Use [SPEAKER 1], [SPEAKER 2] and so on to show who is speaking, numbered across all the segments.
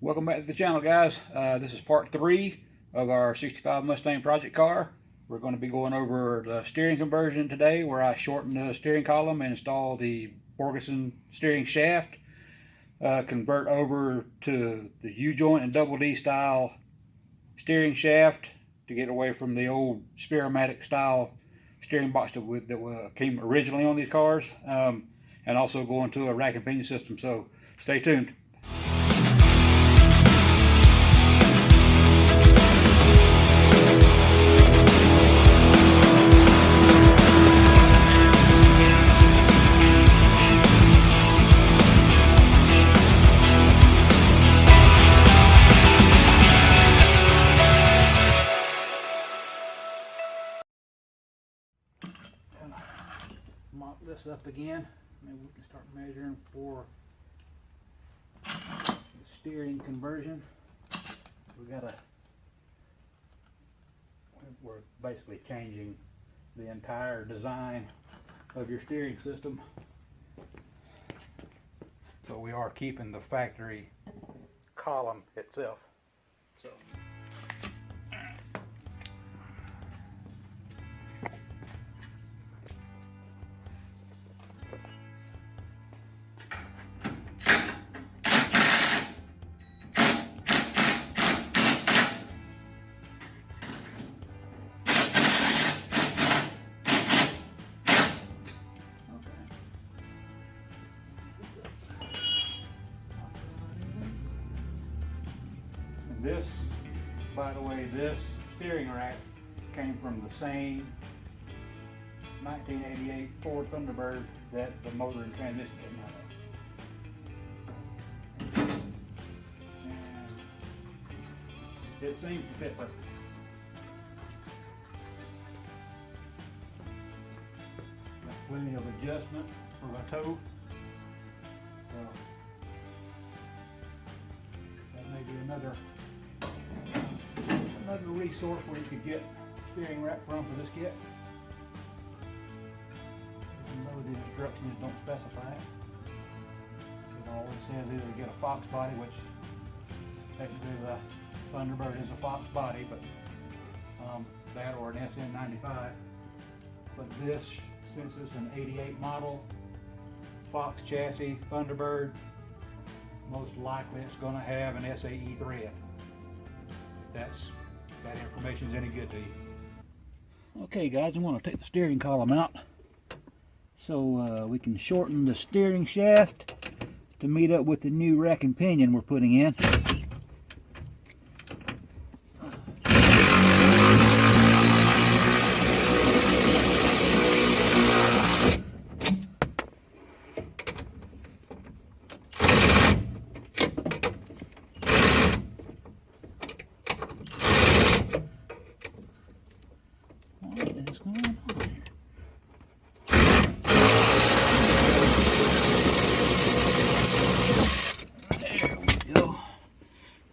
[SPEAKER 1] Welcome back to the channel, guys. This is part 3 of our 65 Mustang project car. We're going to be going over the steering conversion today, where I shorten the steering column and install the Borgeson steering shaft, convert over to the U-joint and double D style steering shaft to get away from the old Spearmatic style steering box that came originally on these cars, and also go into a rack and pinion system. So stay tuned. Mop this up again. Maybe we can start measuring for the steering conversion. We're basically changing the entire design of your steering system, but we are keeping the factory column itself. So this, by the way, this steering rack came from the same 1988 Ford Thunderbird that the motor and transmission came out of. And it seems to fit perfect. Got plenty of adjustment for my toe. So that may be another resource where you could get steering rack from for this kit. Even though the instructions don't specify it, it always says either get a Fox body, which technically the Thunderbird is a Fox body, but that or an SN95. But this, since it's an 88 model Fox chassis Thunderbird, most likely it's going to have an SAE thread. That information is any good to you. Okay, guys, I'm going to take the steering column out so we can shorten the steering shaft to meet up with the new rack and pinion we're putting in.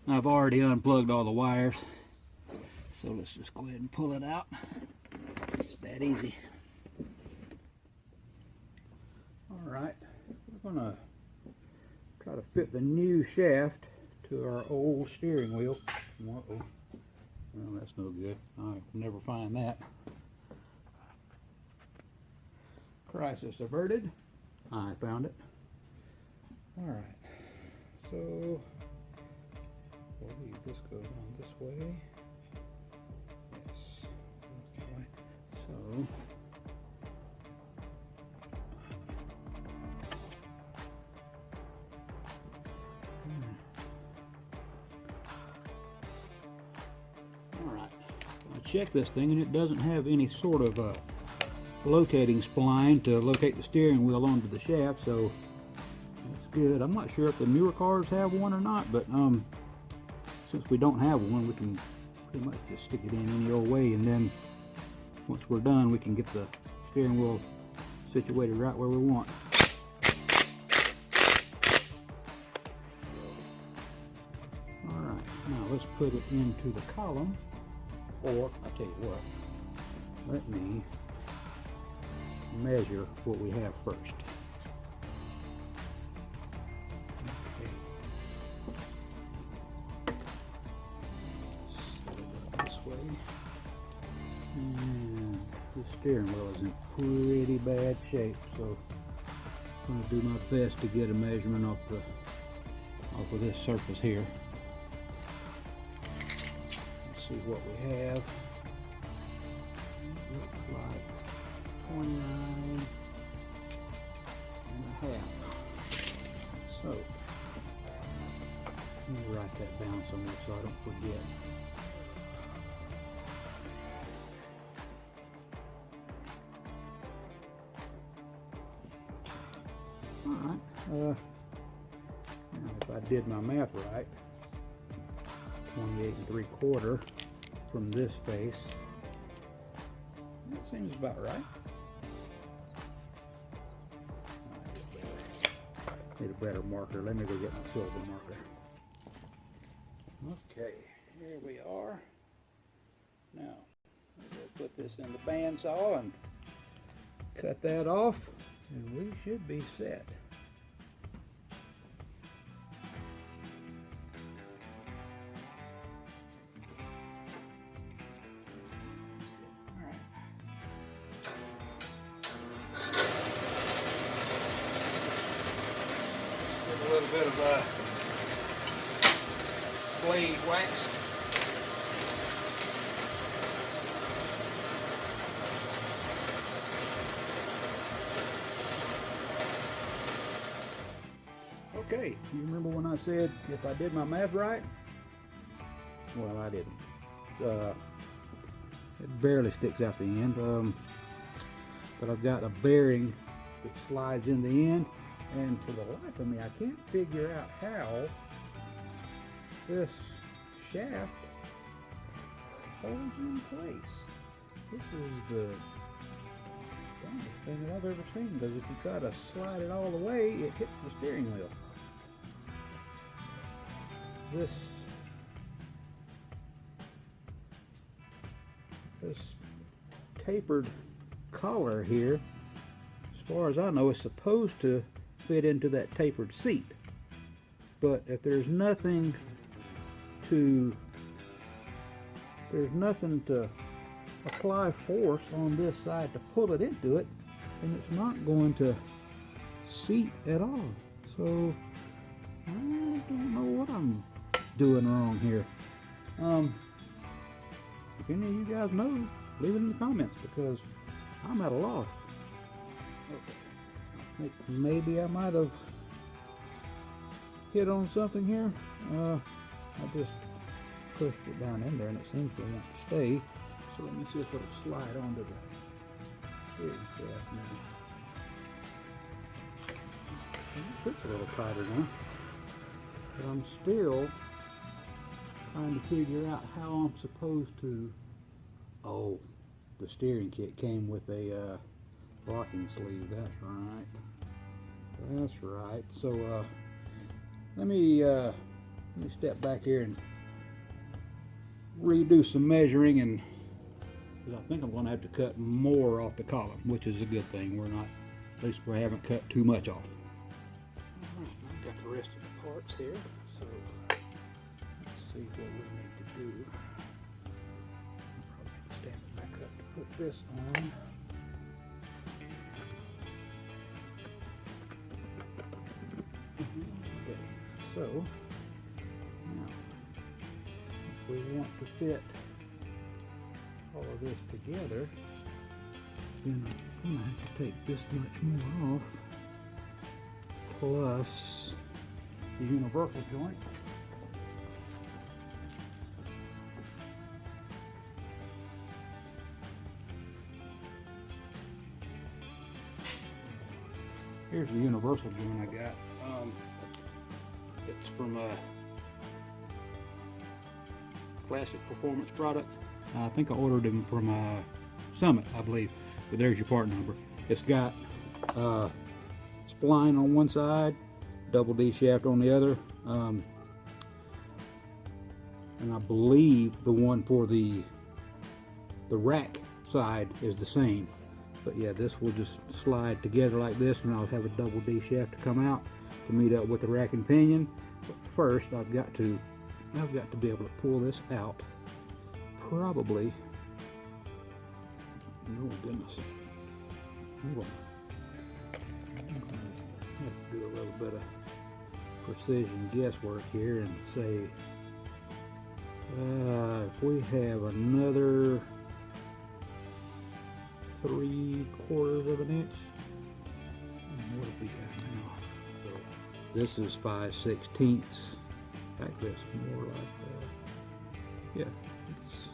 [SPEAKER 1] I've already unplugged all the wires, so let's just go ahead and pull it out. It's that easy. Alright, we're going to try to fit the new shaft to our old steering wheel. Uh-oh. Well, that's no good. I'll never find that. Crisis averted. I found it. Alright, so I believe this goes on this way. Yes, this way. So alright, I checked this thing and it doesn't have any sort of locating spline to locate the steering wheel onto the shaft, so that's good. I'm not sure if the newer cars have one or not, but since we don't have one, we can pretty much just stick it in any old way, and then once we're done, we can get the steering wheel situated right where we want. Alright, now let's put it into the column, or I'll tell you what, let me measure what we have first. Okay. steering wheel is in pretty bad shape, so I'm going to do my best to get a measurement off of this surface here. Let's see what we have. Looks like 29 and a half. So let me write that down somewhere so I don't forget. Alright, now if I did my math right, 28 3/4 from this face, that seems about right. Need a better marker. Let me go get my silver marker. Okay, here we are. Now, we'll put this in the bandsaw and cut that off, and we should be set. A little bit of blade wax. Okay, you remember when I said if I did my math right? Well, I didn't. It barely sticks out the end, but I've got a bearing that slides in the end. And for the life of me, I can't figure out how this shaft holds in place. This is the dumbest thing that I've ever seen, because if you try to slide it all the way, it hits the steering wheel. This tapered collar here, as far as I know, is supposed to fit into that tapered seat, but if there's nothing to apply force on this side to pull it into it, then it's not going to seat at all. So I don't know what I'm doing wrong here. If any of you guys know, leave it in the comments, because I'm at a loss. Okay. Maybe I might have hit on something here. I just pushed it down in there and it seems to want to stay. So let me see if it'll slide onto the steering shaft now. It's a little tighter now. But I'm still trying to figure out how I'm supposed to... Oh, the steering kit came with a locking sleeve. That's right. That's right. So let me step back here and redo some measuring, and because I think I'm going to have to cut more off the column, which is a good thing. We're not, at least we haven't cut too much off. All right, I've got the rest of the parts here, so let's see what we need to do. I'll probably stand it back up to put this on. Okay, so now if we want to fit all of this together, then I'm going to have to take this much more off, plus the universal joint. Here's the universal joint I got. It's from a classic performance product. I think I ordered them from Summit, I believe. But there's your part number. It's got spline on one side, double D shaft on the other, and I believe the one for the rack side is the same. But yeah, this will just slide together like this, and I'll have a double D shaft to come out to meet up with the rack and pinion. But first, I've got to be able to pull this out. Probably Oh goodness. I'm gonna have to do a little bit of precision guesswork here and say if we have another 3/4 of an inch, what have we got now? So this is 5/16. Actually, it's more like yeah. Let's see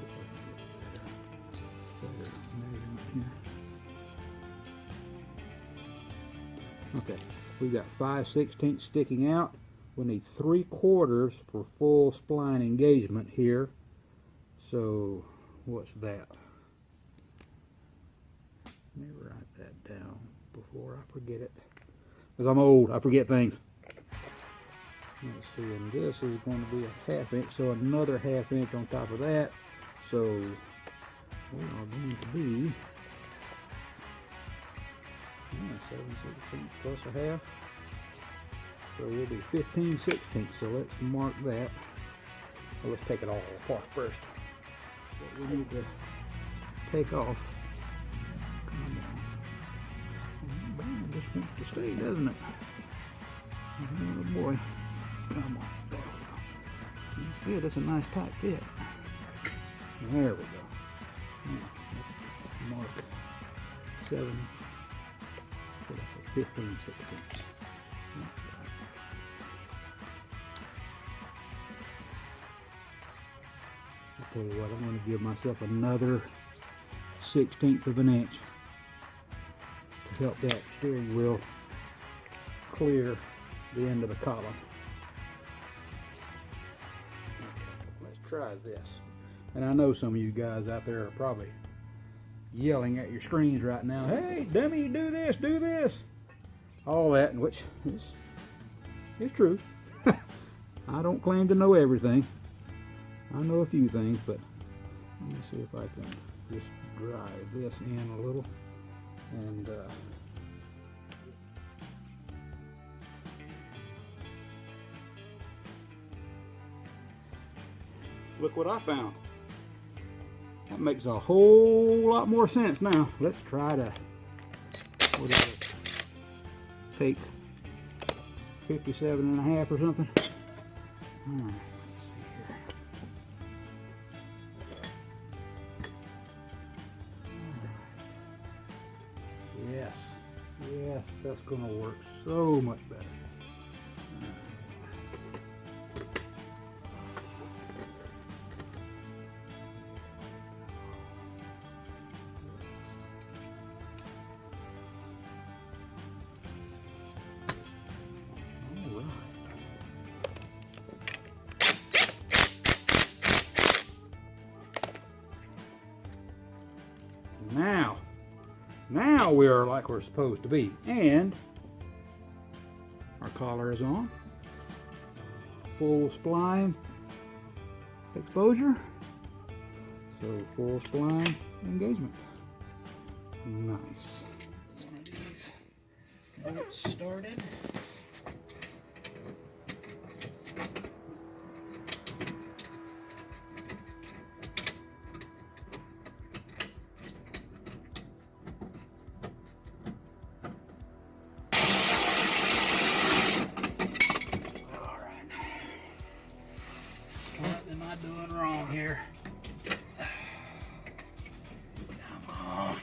[SPEAKER 1] if I can get better measurement here. Okay, we've got 5/16 sticking out. We need 3/4 for full spline engagement here. So what's that? Let me write that down before I forget it. Because I'm old, I forget things. Let's see, and this is going to be a 1/2 inch, so another 1/2 inch on top of that. So we are going to be 7/16 plus a 1/2. So we'll be 15/16. So let's mark that. Well, let's take it all apart first. What we need to take off. Come on. It just wants to stay, doesn't it? Oh boy. Come on. There we go. That's good. That's a nice tight fit. There we go. Mark 7. 15/16. I'll tell you what, I'm going to give myself another 1/16 of an inch to help that steering wheel clear the end of the column. Let's try this. And I know some of you guys out there are probably yelling at your screens right now, hey dummy, do this, all that, which is true. I don't claim to know everything. I know a few things, but let me see if I can just drive this in a little and look what I found. That makes a whole lot more sense now. Let's try to, what is it, take 57.5 or something. All right, let's see here. Yes, that's gonna work so much better. Now we are like we're supposed to be, and our collar is on, full spline exposure, so full spline engagement. Nice. One of these bolts started. Doing wrong here. Come on.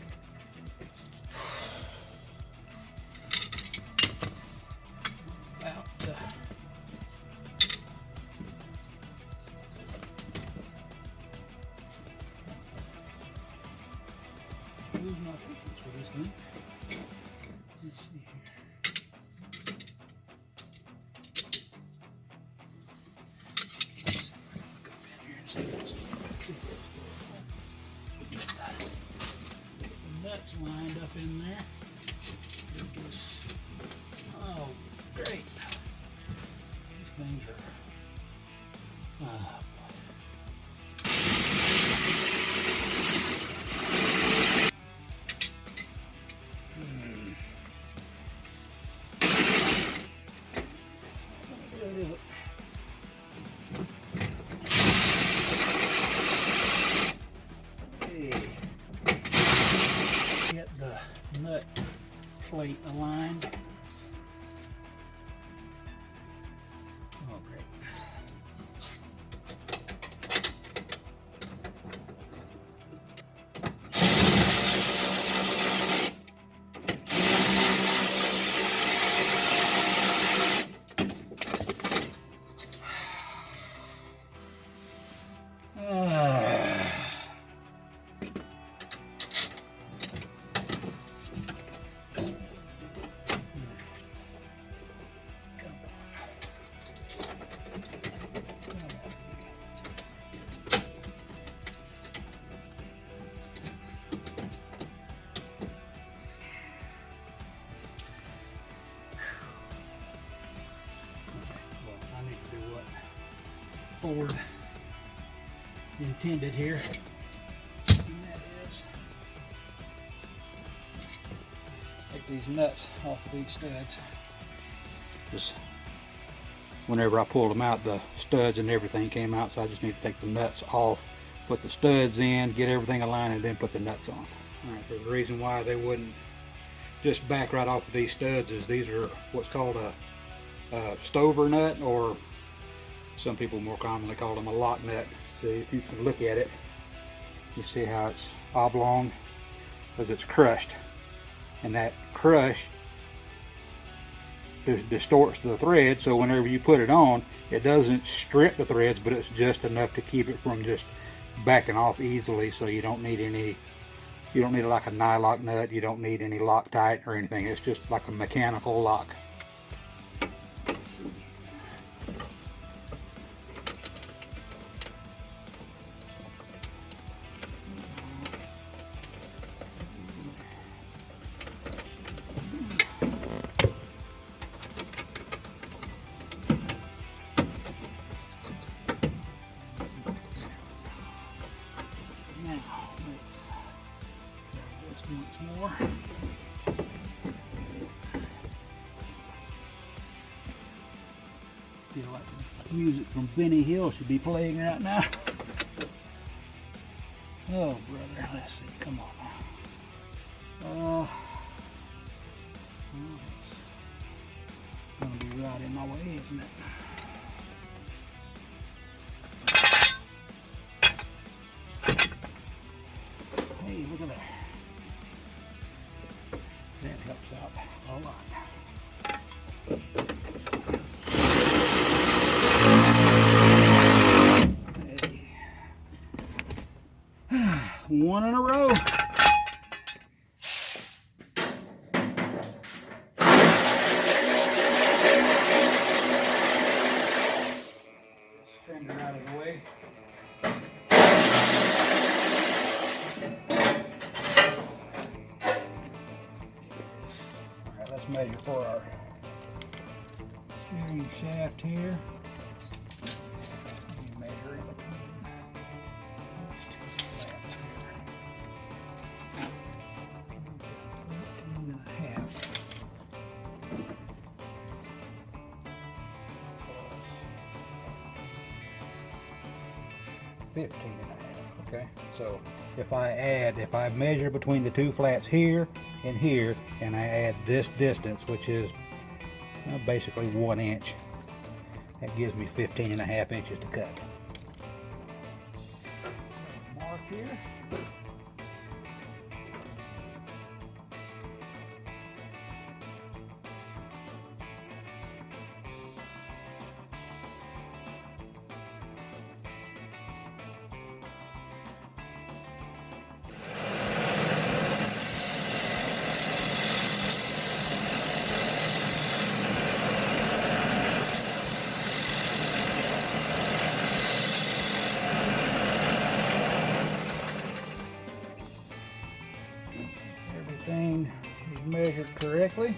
[SPEAKER 1] About lose my patience with this thing. Let's see here. Nuts lined up in there. Oh, great. These things are. How good is it? nut plate aligned. Oh, great. Ford intended here, and that is take these nuts off of these studs. Just whenever I pulled them out, the studs and everything came out, so I just need to take the nuts off, put the studs in, get everything aligned, and then put the nuts on. All right, the reason why they wouldn't just back right off of these studs is these are what's called a stover nut, or some people more commonly call them a lock nut. See, if you can look at it, you see how it's oblong because it's crushed, and that crush distorts the thread, so whenever you put it on, it doesn't strip the threads, but it's just enough to keep it from just backing off easily. So you don't need like a nylock nut, you don't need any Loctite or anything. It's just like a mechanical lock. Once more. Feel like the music from Benny Hill should be playing right now. Oh, brother, let's see. Come on now. It's gonna be right in my way, isn't it? Hey, look at that. That helps out a lot. Hey. One in a row. Trim it out of the way. Let's measure for our steering shaft here. Let me measure in between these two slats here. 13.5. 15.5. Okay, so if I measure between the two flats here and here, and I add this distance, which is basically 1 inch, that gives me 15.5 inches to cut. Mark here. Everything is measured correctly.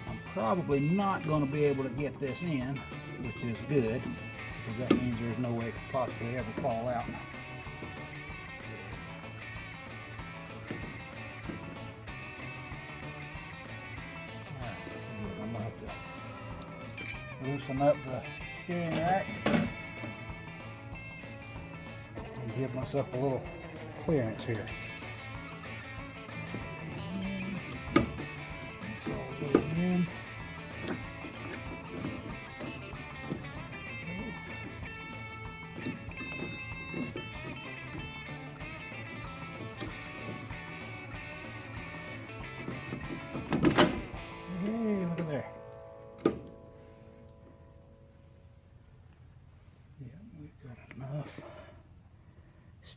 [SPEAKER 1] I'm probably not going to be able to get this in, which is good, because that means there's no way it could possibly ever fall out. Alright, I'm going to have to loosen up the steering rack and give myself a little clearance here.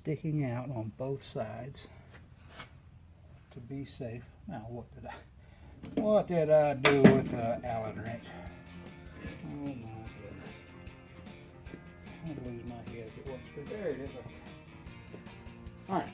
[SPEAKER 1] sticking out on both sides to be safe. Now what did I do with the Allen wrench? Oh my goodness. I'd lose my head if it wasn't screwed. There it is. Alright.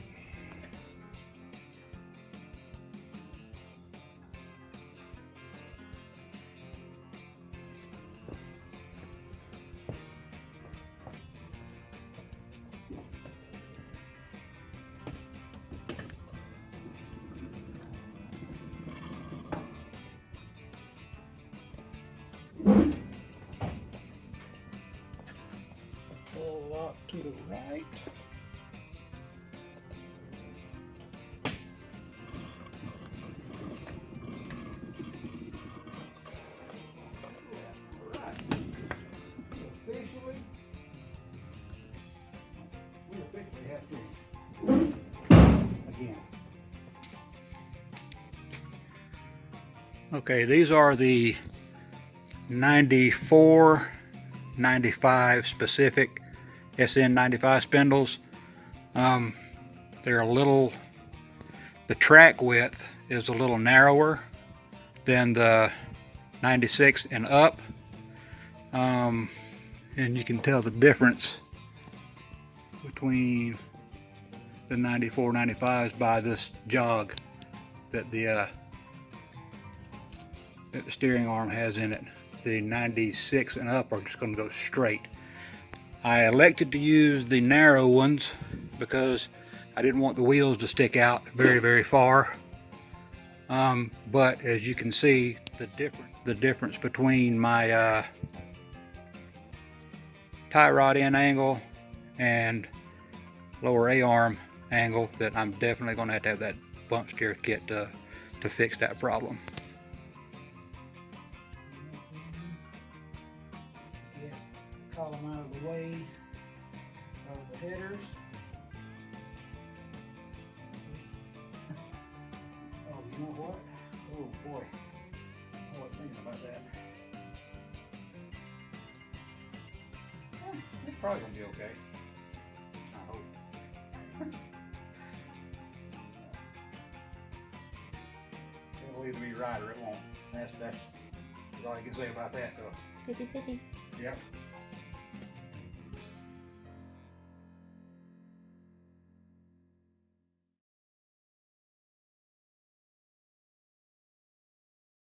[SPEAKER 1] Pull up to the right. We officially have to again. Okay, these are the 94, 95 specific SN95 spindles. They're a little, the track width is a little narrower than the 96 and up. And you can tell the difference between the 94, 95s by this jog that the steering arm has in it. The 96 and up are just going to go straight. I elected to use the narrow ones because I didn't want the wheels to stick out very, very far. But as you can see, the difference between my tie rod end angle and lower A-arm angle, that I'm definitely going to have that bump steer kit to fix that problem. Column out of the way of the headers. Oh, you know what? Oh boy, I was thinking about that. It's probably gonna be okay. I hope. It'll either be right or it won't. That's all you can say about that. So.
[SPEAKER 2] 50-50.
[SPEAKER 1] Yep.